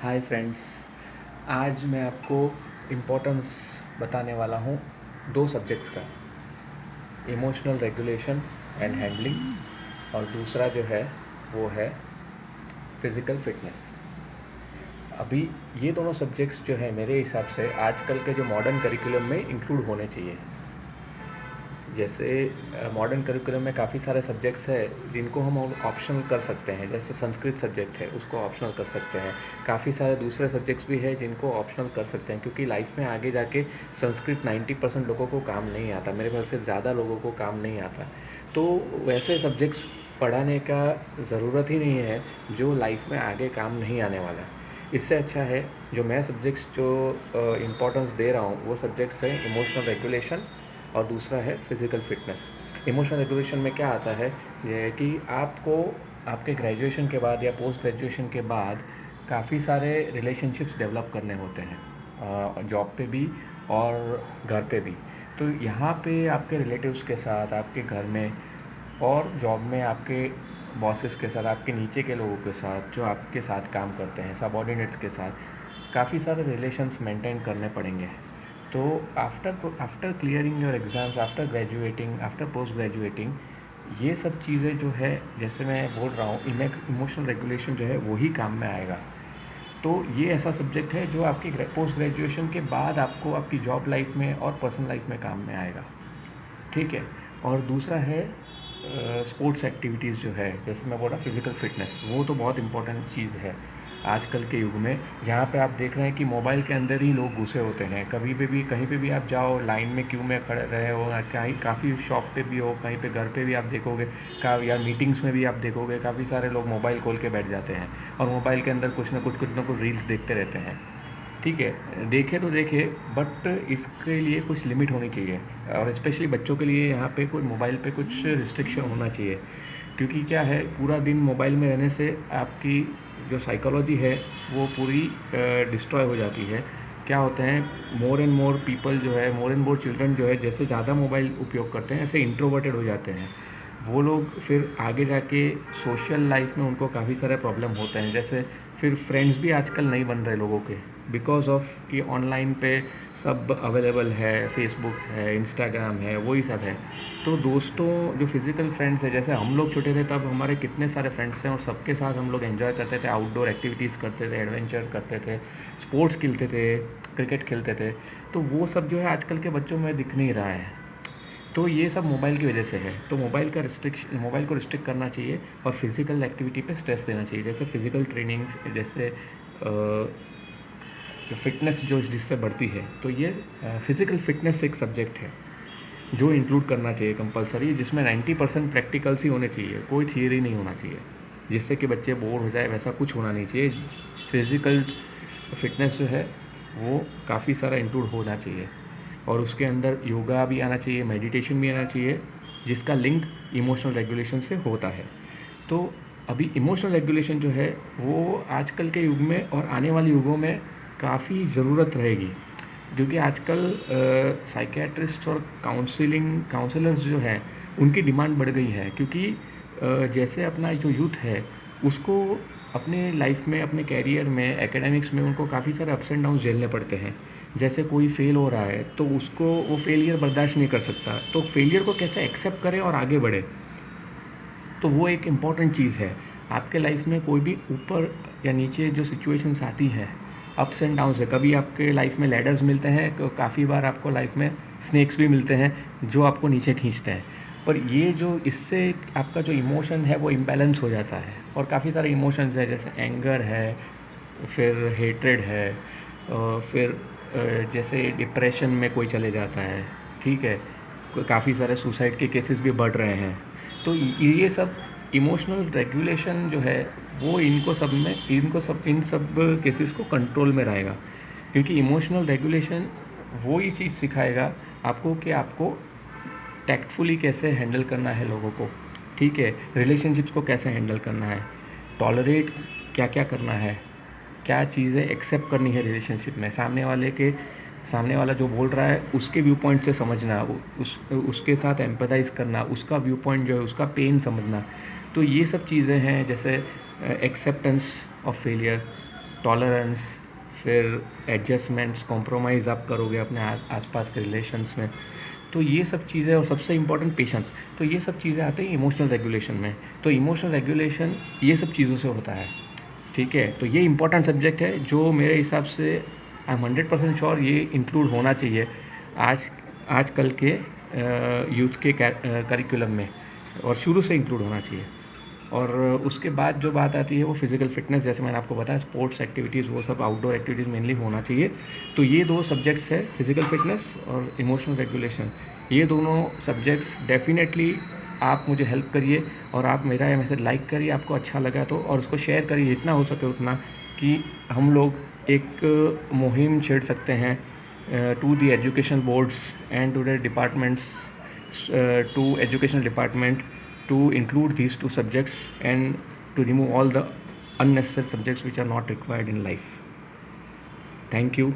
Hi friends. आज मैं आपको इम्पोर्टेंस बताने वाला हूँ दो सब्जेक्ट्स का, इमोशनल रेगुलेशन एंड हैंडलिंग, और दूसरा जो है वो है फिज़िकल फिटनेस। अभी ये दोनों सब्जेक्ट्स जो है मेरे हिसाब से आजकल के जो मॉडर्न करिकुलम में इंक्लूड होने चाहिए। जैसे मॉडर्न करिकुलम में काफ़ी सारे सब्जेक्ट्स हैं जिनको हम ऑप्शनल कर सकते हैं, जैसे संस्कृत सब्जेक्ट है उसको ऑप्शनल कर सकते हैं। काफ़ी सारे दूसरे सब्जेक्ट्स भी हैं जिनको ऑप्शनल कर सकते हैं, क्योंकि लाइफ में आगे जाके संस्कृत 90% लोगों को काम नहीं आता, मेरे ख्याल से ज़्यादा लोगों को काम नहीं आता। तो वैसे सब्जेक्ट्स पढ़ाने का ज़रूरत ही नहीं है जो लाइफ में आगे काम नहीं आने वाला। इससे अच्छा है जो मैं सब्जेक्ट्स जो इम्पोर्टेंस दे रहा हूँ वो सब्जेक्ट्स हैं इमोशनल रेगुलेशन और दूसरा है फिज़िकल फिटनेस। इमोशनल रेगुलेशन में क्या आता है ये कि आपको आपके ग्रेजुएशन के बाद या पोस्ट ग्रेजुएशन के बाद काफ़ी सारे रिलेशनशिप्स डेवलप करने होते हैं, जॉब पे भी और घर पे भी। तो यहाँ पे आपके रिलेटिव्स के साथ, आपके घर में और जॉब में आपके बॉसेस के साथ, आपके नीचे के लोगों के साथ जो आपके साथ काम करते हैं, सबऑर्डिनेट्स के साथ काफ़ी सारे रिलेशंस मेंटेन करने पड़ेंगे। तो after clearing your exams, after graduating, after post graduating, ये सब चीज़ें जो है जैसे मैं बोल रहा हूँ इमोशनल रेगुलेशन जो है वही काम में आएगा। तो ये ऐसा सब्जेक्ट है जो आपकी पोस्ट ग्रेजुएशन के बाद आपको आपकी जॉब लाइफ में और पर्सनल लाइफ में काम में आएगा, ठीक है। और दूसरा है स्पोर्ट्स एक्टिविटीज़ जो है, जैसे मैं बोल रहा फिज़िकल फिटनेस, वो तो बहुत इम्पोर्टेंट चीज़ है आजकल के युग में, जहाँ पे आप देख रहे हैं कि मोबाइल के अंदर ही लोग घुसे होते हैं। कभी भी कहीं पे भी आप जाओ, लाइन में क्यू में खड़े रहे हो, कहीं काफ़ी शॉप पे भी हो, कहीं पे घर पे भी आप देखोगे या मीटिंग्स में भी आप देखोगे काफ़ी सारे लोग मोबाइल खोल के बैठ जाते हैं और मोबाइल के अंदर कुछ ना कुछ रील्स देखते रहते हैं, ठीक है। देखे तो देखे, बट इसके लिए कुछ लिमिट होनी चाहिए, और स्पेशली बच्चों के लिए यहाँ पे कोई मोबाइल पे कुछ रिस्ट्रिक्शन होना चाहिए। क्योंकि क्या है, पूरा दिन मोबाइल में रहने से आपकी जो साइकोलॉजी है वो पूरी डिस्ट्रॉय हो जाती है। क्या होते हैं, मोर एंड मोर पीपल जो है, मोर एंड मोर चिल्ड्रन जो है, जैसे ज़्यादा मोबाइल उपयोग करते हैं ऐसे इंट्रोवर्टेड हो जाते हैं वो लोग। फिर आगे जाके सोशल लाइफ में उनको काफ़ी सारे प्रॉब्लम होते हैं, जैसे फिर फ्रेंड्स भी आजकल नहीं बन रहे लोगों के, बिकॉज ऑफ कि ऑनलाइन पे सब अवेलेबल है, फेसबुक है, इंस्टाग्राम है, वही सब है। तो दोस्तों जो फिज़िकल फ्रेंड्स है, जैसे हम लोग छोटे थे तब हमारे कितने सारे फ्रेंड्स हैं और सबके साथ हम लोग एंजॉय करते थे, आउटडोर एक्टिविटीज़ करते थे, एडवेंचर करते थे, स्पोर्ट्स खेलते थे, क्रिकेट खेलते थे। तो वो सब जो है आजकल के बच्चों में दिख नहीं रहा है। तो ये सब मोबाइल की वजह से है। तो मोबाइल को रिस्ट्रिक्ट करना चाहिए और फिज़िकल एक्टिविटी पे स्ट्रेस देना चाहिए, जैसे फ़िज़िकल ट्रेनिंग, जैसे जो फिटनेस जो जिससे बढ़ती है। तो ये फ़िज़िकल फिटनेस एक सब्जेक्ट है जो इंक्लूड करना चाहिए कंपलसरी, जिसमें 90% प्रैक्टिकल्स ही होने चाहिए, कोई थियरी नहीं होना चाहिए जिससे कि बच्चे बोर हो जाए, वैसा कुछ होना नहीं चाहिए। फ़िज़िकल फिटनेस जो है वो काफ़ी सारा इंक्लूड होना चाहिए, और उसके अंदर योगा भी आना चाहिए, मेडिटेशन भी आना चाहिए, जिसका लिंक इमोशनल रेगुलेशन से होता है। तो अभी इमोशनल रेगुलेशन जो है वो आजकल के युग में और आने वाले युगों में काफ़ी ज़रूरत रहेगी, क्योंकि आजकल साइकियाट्रिस्ट और काउंसलर्स जो हैं उनकी डिमांड बढ़ गई है। क्योंकि जैसे अपना जो यूथ है उसको अपने लाइफ में, अपने कैरियर में, एकेडमिक्स में उनको काफ़ी सारे अप्स एंड डाउन्स झेलने पड़ते हैं। जैसे कोई फेल हो रहा है तो उसको वो फेलियर बर्दाश्त नहीं कर सकता, तो फेलियर को कैसे एक्सेप्ट करे और आगे बढ़े, तो वो एक इम्पॉर्टेंट चीज़ है। आपके लाइफ में कोई भी ऊपर या नीचे जो सिचुएशंस आती हैं, अप्स एंड डाउन्स है, कभी आपके लाइफ में लैडर्स मिलते हैं, काफ़ी बार आपको लाइफ में स्नेक्स भी मिलते हैं जो आपको नीचे खींचते हैं। पर ये जो इससे आपका जो इमोशन है वो इम्बैलेंस हो जाता है, और काफ़ी सारे इमोशंस है, जैसे एंगर है, फिर हेट्रेड है, फिर जैसे डिप्रेशन में कोई चले जाता है, ठीक है। काफ़ी सारे सुसाइड के केसेस भी बढ़ रहे हैं। तो ये सब इमोशनल रेगुलेशन जो है वो इन सब केसेस को कंट्रोल में रहेगा, क्योंकि इमोशनल रेगुलेशन वो ही चीज़ सिखाएगा आपको कि आपको टैक्टफुली कैसे हैंडल करना है लोगों को, ठीक है। रिलेशनशिप्स को कैसे हैंडल करना है, टॉलरेट क्या क्या करना है, क्या चीज़ें एक्सेप्ट करनी है रिलेशनशिप में, सामने वाला जो बोल रहा है उसके व्यू पॉइंट से समझना, उसके साथ एम्पैथाइज़ करना, उसका व्यू पॉइंट जो है, उसका पेन समझना। तो ये सब चीज़ें हैं, जैसे एक्सेप्टेंस ऑफ फेलियर, टॉलरेंस, फिर एडजस्टमेंट्स, कॉम्प्रोमाइज़ आप करोगे अपने आसपास के रिलेशंस में, तो ये सब चीज़ें, और सबसे इम्पोर्टेंट पेशेंस, तो ये सब चीज़ें आती हैं इमोशनल रेगुलेशन में। तो इमोशनल रेगुलेशन ये सब चीज़ों से होता है, ठीक है। तो ये इम्पोर्टेंट सब्जेक्ट है जो मेरे हिसाब से आई एम 100% श्योर ये इंक्लूड होना चाहिए आजकल के यूथ के करिकुलम में, और शुरू से इंक्लूड होना चाहिए। और उसके बाद जो बात आती है वो फिज़िकल फिटनेस, जैसे मैंने आपको बताया स्पोर्ट्स एक्टिविटीज़, वो सब आउटडोर एक्टिविटीज़ मेनली होना चाहिए। तो ये 2 सब्जेक्ट्स है, फिज़िकल फिटनेस और इमोशनल रेगुलेशन। ये दोनों सब्जेक्ट्स डेफिनेटली आप मुझे हेल्प करिए, और आप मेरा ये मैसेज लाइक करिए आपको अच्छा लगा तो, और उसको शेयर करिए जितना हो सके उतना, कि हम लोग एक मुहिम छेड़ सकते हैं to the education boards and to the departments, to educational department, to include these 2 subjects and to remove all the unnecessary subjects which are not required in life. Thank you.